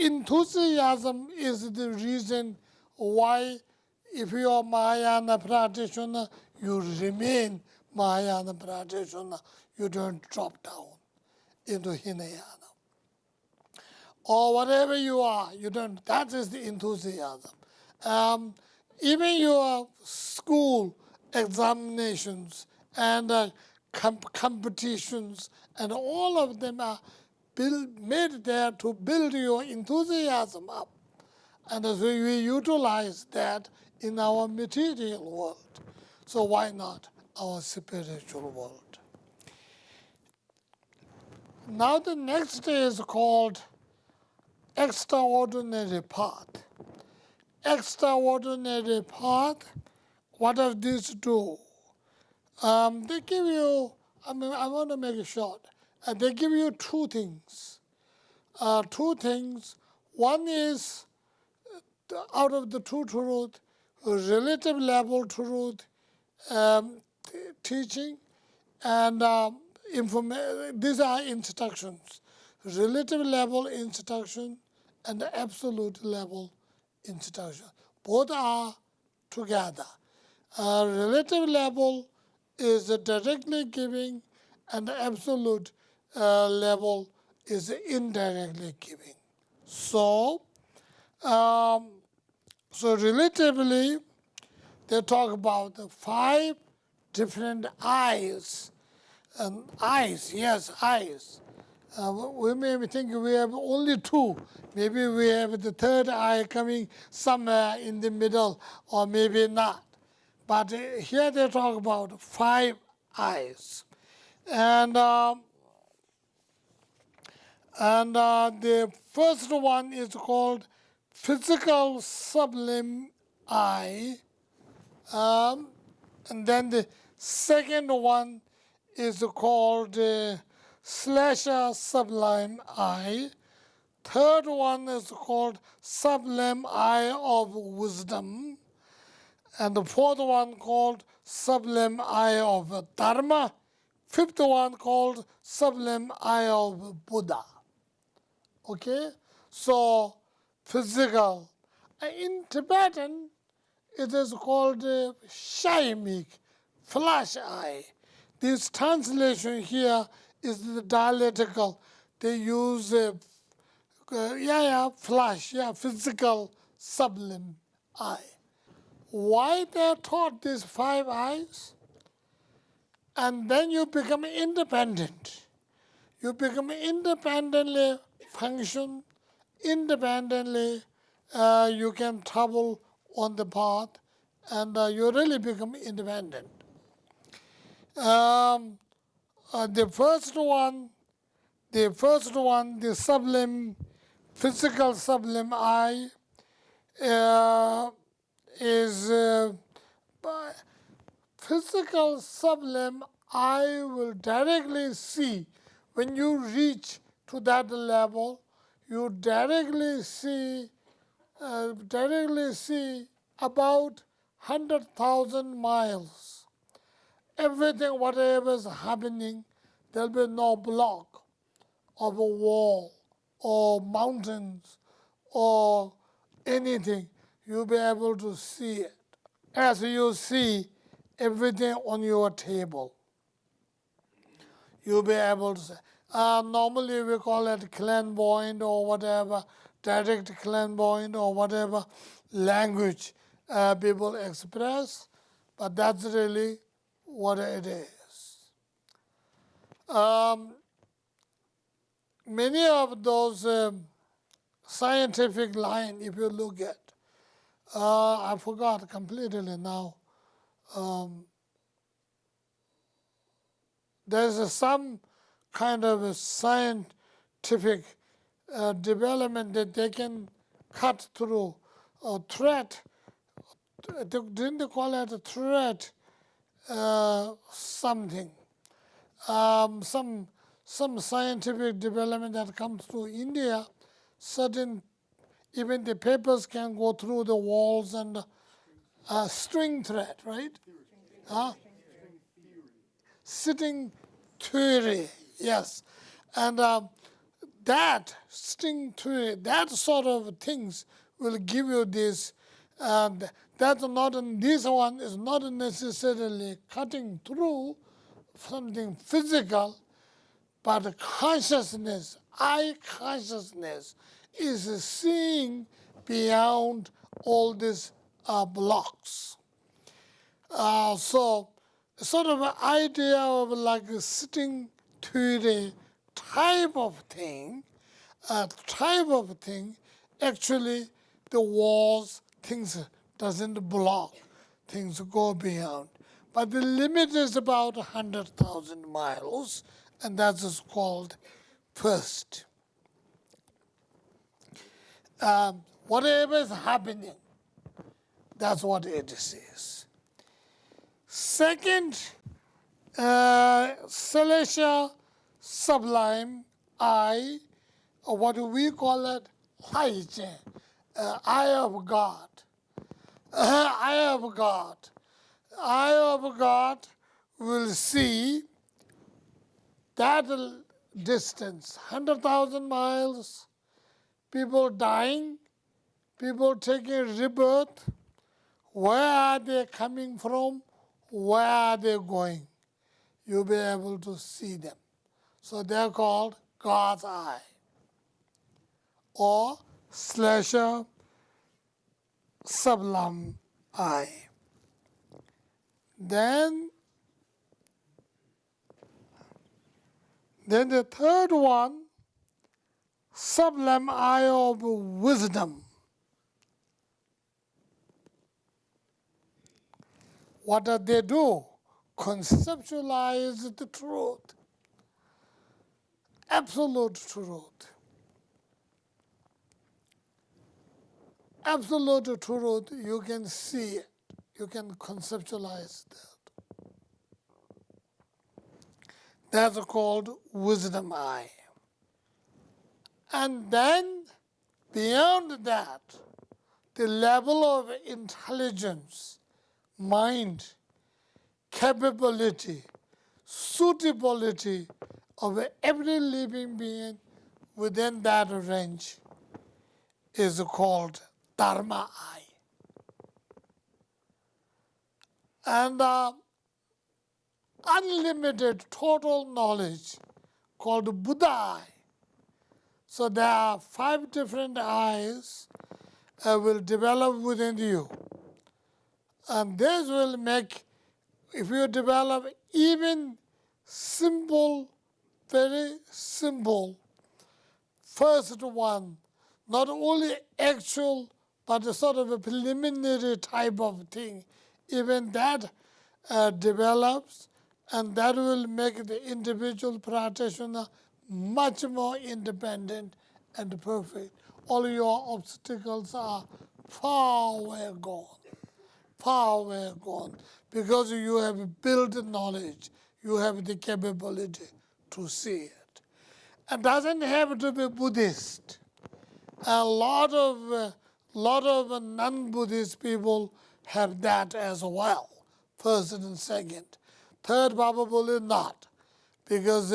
enthusiasm is the reason why, if you are Mahayana practitioner, you remain Mahayana practitioner. You don't drop down into Hinayana. Or whatever you are, you don't. That is the enthusiasm. Even your school examinations and competitions, and all of them are made there to build your enthusiasm up. And so we utilize that in our material world. So why not our spiritual world? Now the next is called extraordinary path. Extraordinary path, what does this do? They give you, I want to make it short. They give you two things. One is, out of the two truth, relative level truth teaching, and these are instructions. Relative level instruction and the absolute level instruction. Both are together. Relative level is directly giving, and the absolute level is indirectly giving. So relatively, they talk about the 5 different eyes. And eyes, yes, eyes. We may think we have only 2. Maybe we have the third eye coming somewhere in the middle, or maybe not. But here they talk about 5 eyes. And the first one is called physical sublime eye. And then the second one is called slasher sublime eye. Third one is called sublime eye of wisdom. And the fourth one called sublime eye of dharma. Fifth one called sublime eye of Buddha. Okay? So, physical. In Tibetan, it is called shaimik, flash eye. This translation here is the dialectical. They use flash, physical sublime eye. Why they are taught these 5 eyes? And then you become independent. You become independently function, independently you can travel on the path, and you really become independent. The first one, the sublime, physical sublime eye, is physical sublime eye will directly see. When you reach to that level, you directly see about 100,000 miles. Everything, whatever is happening, there'll be no block of a wall or mountains or anything. You'll be able to see it as you see everything on your table. You'll be able to see. Normally we call it clairvoyant or whatever, direct clairvoyant or whatever language people express, but that's really what it is. Many of those scientific lines, if you look at, I forgot completely now. There's some kind of a scientific development that they can cut through a thread. Didn't they call it a thread? Something. Some scientific development that comes through India. Certain, even the papers can go through the walls, and string thread, right? Sitting theory, yes. And that sitting to that sort of things will give you this. That's not this one is not necessarily cutting through something physical, but consciousness, I consciousness, is seeing beyond all these blocks. So, sort of an idea of like sitting to the type of thing, actually the walls, things doesn't block, things go beyond. But the limit is about 100,000 miles, and that is called first. Whatever is happening, that's what it is. Second, celestial sublime eye, or what we call it, eye of God. Eye of God. Eye of God will see that distance, 100,000 miles, people dying, people taking rebirth. Where are they coming from? Where are they going? You'll be able to see them. So they're called God's eye, or slasher sublime eye. Then the third one, sublime eye of wisdom. What do they do? Conceptualize the truth, absolute truth. Absolute truth, you can see it. You can conceptualize that. That's called wisdom eye. And then, beyond that, the level of intelligence, mind, capability, suitability of every living being within that range is called Dharma eye. And unlimited total knowledge called Buddha eye. So there are 5 different eyes will develop within you. And this will make, if you develop even simple, very simple, first one, not only actual, but a sort of a preliminary type of thing, even that develops, and that will make the individual practitioner much more independent and perfect. All your obstacles are far away gone, because you have built knowledge, you have the capability to see it. It doesn't have to be Buddhist. A lot of non-Buddhist people have that as well, first and second. Third, probably not, because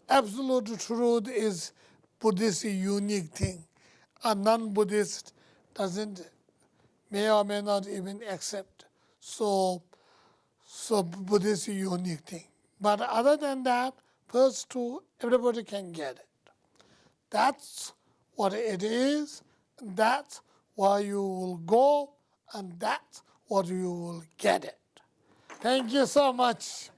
absolute truth is Buddhist unique thing. A non-Buddhist may or may not even accept. So Buddhist unique thing. But other than that, first 2, everybody can get it. That's what it is, and that's where you will go, and that's what you will get it. Thank you so much.